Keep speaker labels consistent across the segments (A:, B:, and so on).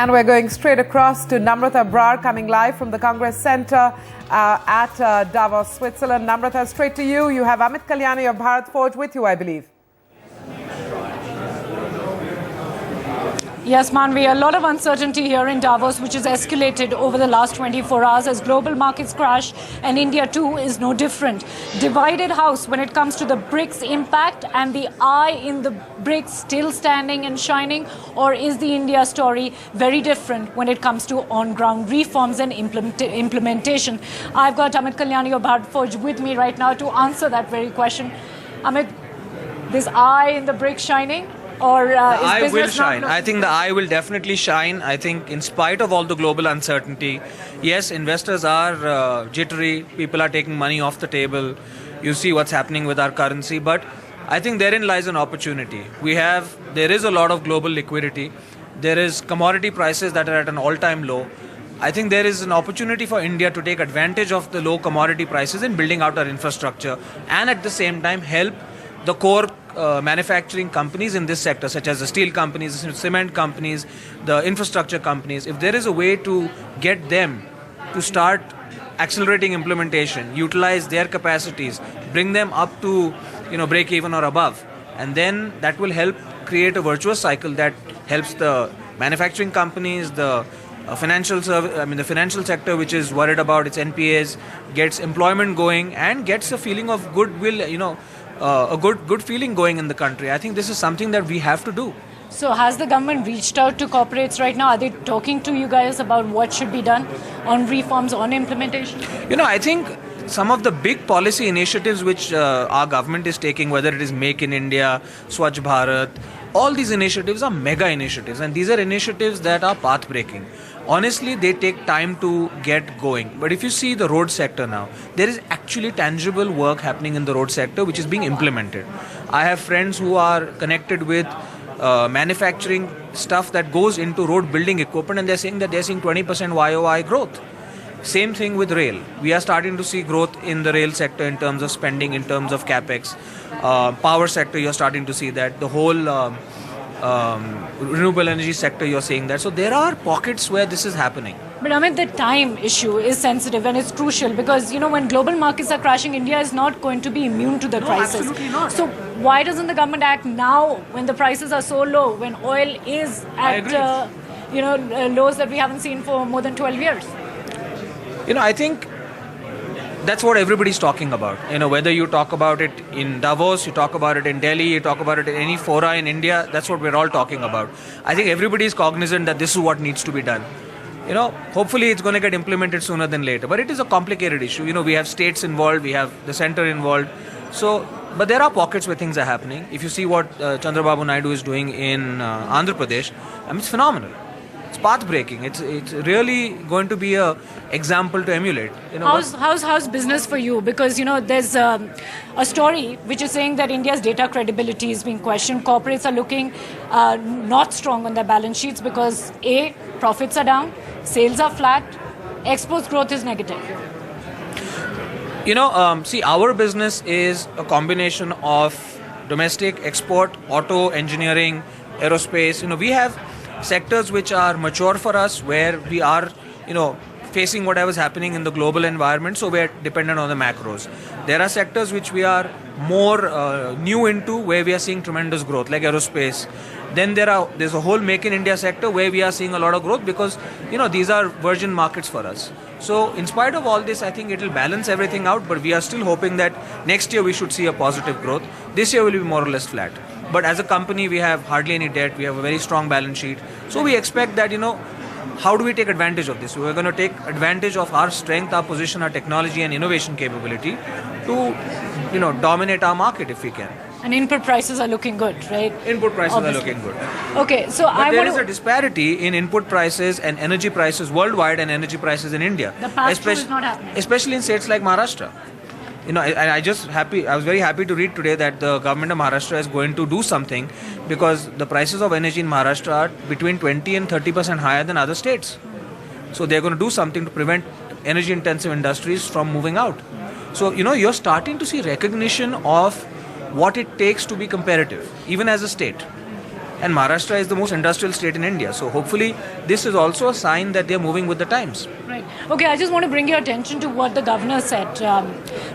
A: And we're going straight across to Namrata Brar, coming live from the Congress Center at Davos, Switzerland. Namrata, straight to you. You have Amit Kalyani of Bharat Forge with you, I believe.
B: Yes, Manvi, a lot of uncertainty here in Davos, which has escalated over the last 24 hours as global markets crash, and India too is no different. Divided house when it comes to the BRICS impact, and the eye in the BRICS still standing and shining, or is the India story very different when it comes to on-ground reforms and implementation? I've got Amit Kalyani of Bharat Forge with me right now to answer that very question. Amit, this eye in the BRICS shining? Or
C: the eye will shine. I think the eye will definitely shine. I think in spite of all the global uncertainty, yes, investors are jittery. People are taking money off the table. You see what's happening with our currency. But I think therein lies an opportunity. There is a lot of global liquidity. There is commodity prices that are at an all-time low. I think there is an opportunity for India to take advantage of the low commodity prices in building out our infrastructure, and at the same time help the core manufacturing companies in this sector, such as the steel companies, the cement companies, the infrastructure companies. If there is a way to get them to start accelerating implementation, utilize their capacities, bring them up to break even or above, and then that will help create a virtuous cycle that helps the manufacturing companies, the the financial sector, which is worried about its NPAs, gets employment going and gets a feeling of goodwill, a good feeling going in the country. I think this is something that we have to do.
B: So has the government reached out to corporates right now? Are they talking to you guys about what should be done on reforms, on implementation?
C: I think some of the big policy initiatives which our government is taking, whether it is Make in India, Swachh Bharat, all these initiatives are mega initiatives, and these are initiatives that are path-breaking. Honestly, they take time to get going. But if you see the road sector now, there is actually tangible work happening in the road sector which is being implemented. I have friends who are connected with manufacturing stuff that goes into road building equipment, and they're saying that they're seeing 20% YOI growth. Same thing with rail. We are starting to see growth in the rail sector in terms of spending, in terms of capex. Power sector, you're starting to see that. The whole renewable energy sector, you're seeing that. So there are pockets where this is happening.
B: But Amit, the time issue is sensitive and it's crucial because, when global markets are crashing, India is not going to be immune to the crisis.
C: Absolutely not.
B: So why doesn't the government act now when the prices are so low, when oil is at lows that we haven't seen for more than 12 years?
C: I think that's what everybody's talking about. Whether you talk about it in Davos, you talk about it in Delhi, you talk about it in any fora in India, that's what we're all talking about. I think everybody is cognizant that this is what needs to be done. Hopefully it's going to get implemented sooner than later. But it is a complicated issue. We have states involved, we have the center involved. But there are pockets where things are happening. If you see what Chandrababu Naidu is doing in Andhra Pradesh, it's phenomenal. It's path-breaking. It's really going to be a example to emulate.
B: How's business for you? Because there's a story which is saying that India's data credibility is being questioned. Corporates are looking not strong on their balance sheets because A, profits are down, sales are flat, exports growth is negative.
C: See, our business is a combination of domestic, export, auto, engineering, aerospace. We have sectors which are mature for us, where we are, facing whatever is happening in the global environment, so we're dependent on the macros. There are sectors which we are more new into, where we are seeing tremendous growth, like aerospace. Then there's a whole Make in India sector where we are seeing a lot of growth because, these are virgin markets for us. So in spite of all this, I think it will balance everything out, but we are still hoping that next year we should see a positive growth. This year will be more or less flat. But as a company, we have hardly any debt. We have a very strong balance sheet. So we expect that, how do we take advantage of this? We're going to take advantage of our strength, our position, our technology and innovation capability to, dominate our market if we can.
B: And input prices are looking good, right?
C: Input prices are looking good.
B: Okay, so
C: there is a disparity in input prices and energy prices worldwide and energy prices in India.
B: The pass-through is not happening.
C: Especially in states like Maharashtra. I was very happy to read today that the government of Maharashtra is going to do something because the prices of energy in Maharashtra are between 20 and 30% higher than other states. So they're going to do something to prevent energy intensive industries from moving out. So, you're starting to see recognition of what it takes to be competitive, even as a state. And Maharashtra is the most industrial state in India. So hopefully this is also a sign that they are moving with the times.
B: Right. Okay, I just want to bring your attention to what the governor said.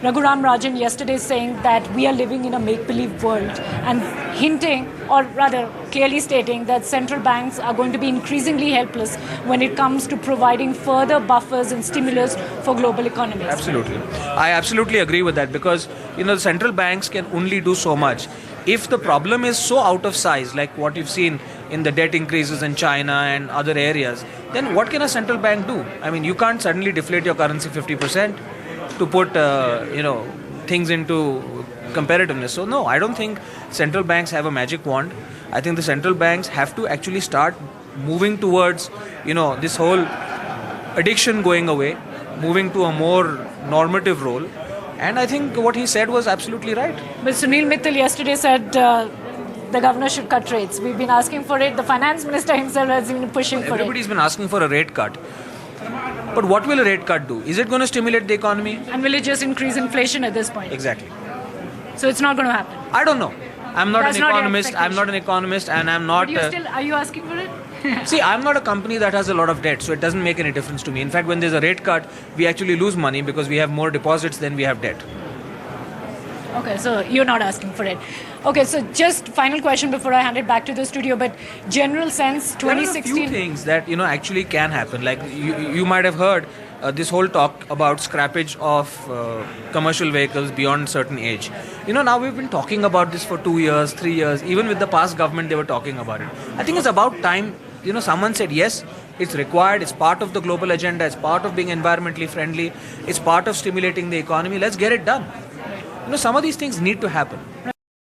B: Raghuram Rajan yesterday saying that we are living in a make-believe world and hinting, or rather clearly stating, that central banks are going to be increasingly helpless when it comes to providing further buffers and stimulus for global economies.
C: Absolutely. I absolutely agree with that because, the central banks can only do so much. If the problem is so out of size, like what you've seen in the debt increases in China and other areas, then what can a central bank do? I mean, you can't suddenly deflate your currency 50% to put, things into competitiveness. So no, I don't think central banks have a magic wand. I think the central banks have to actually start moving towards, this whole addiction going away, moving to a more normative role. And I think what he said was absolutely right.
B: But Sunil Mittal yesterday said the governor should cut rates. We've been asking for it. The finance minister himself has been pushing for it.
C: Everybody's been asking for a rate cut. But what will a rate cut do? Is it going to stimulate the economy?
B: And will it just increase inflation at this point?
C: Exactly.
B: So it's not going to happen.
C: I don't know. I'm not
B: That's
C: an
B: not your
C: economist. I'm not an economist, and I'm not.
B: But are you asking for it?
C: See, I'm not a company that has a lot of debt, so it doesn't make any difference to me. In fact, when there's a rate cut, we actually lose money because we have more deposits than we have debt.
B: Okay, so you're not asking for it. Okay, so just final question before I hand it back to the studio, but general sense, 2016...
C: There are a few things that, actually can happen. Like, you might have heard this whole talk about scrappage of commercial vehicles beyond certain age. Now we've been talking about this for 2 years, 3 years. Even with the past government, they were talking about it. I think it's about time, someone said, yes, it's required, it's part of the global agenda, it's part of being environmentally friendly, it's part of stimulating the economy. Let's get it done. Some of these things need to happen.